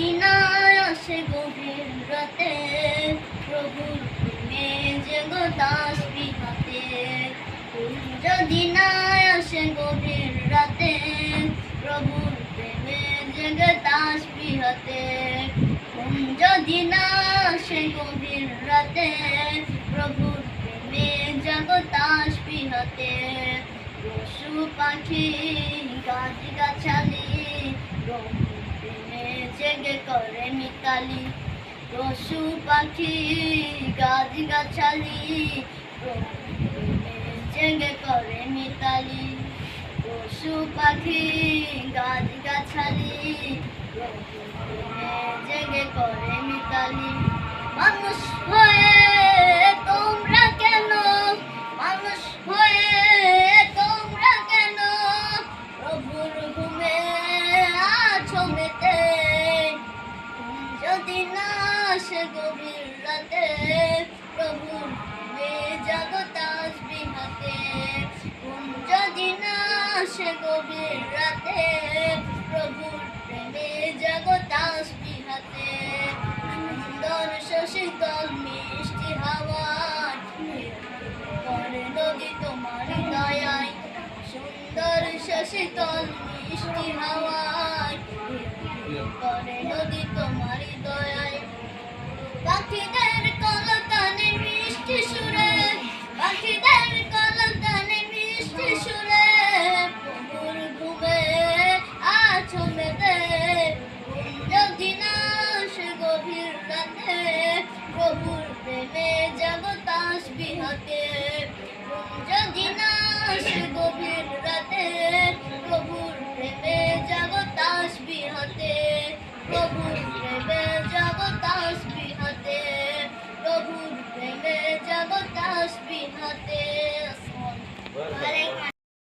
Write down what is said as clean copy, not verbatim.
মদিনায় আসে গভীর রাতে, প্রভুর প্রেমে জেগো তাসবিহ হাতে। মদিনায় আসে গভীর রাতে, প্রভুর প্রেমে জেগো তাসবিহ হাতে। মদিনায় আসে গভীর রাতে, প্রভুর প্রেমে জেগো তাসবিহ হাতে। পশু পাখি গাছ গাছালি জেগে করে মিতালি। পশু পাখি গাছ গাছালি জেগে করে মিতালি। পশু পাখি গাছ গাছালি জেগে করে মিতালি। মানুষ হয়ে তোমরা কেন, মানুষ হয়ে তোমরা কেন প্রভুর ঘুমে আছো মেতে। যদি না আসে গভীর রাতে, প্রভুর প্রেমে জাগো তাসবিহ হাতে। যদি না আসে গভীর রাতে, প্রভুর প্রেমে জাগো তাসবিহ হাতে। সুন্দর শশীতল মিষ্টি হাওয়ায় করে নদী তোমার দয়ায়। সুন্দর শশীতল মিষ্টি হাওয়ায় করে নদী তোমার দয়ায়। পাখিদের কলতানে মিষ্টি সুরে, পাখিদের কলতানে মিষ্টি সুরে প্রভুর ঘুমে আছো মেতে। যদি না আসে গভীর রাতে, প্রভুর প্রেমে জাগো তাসবিহ হাতে। যদি না আসে গভীর রাতে, প্রভুর প্রেমে জাগো তাসবিহ হাতে। প্রভুর প্রেমে জাগো তাসবিহ হাতে। প্রভুর প্রেমে জাগো তাসবিহ হাতে।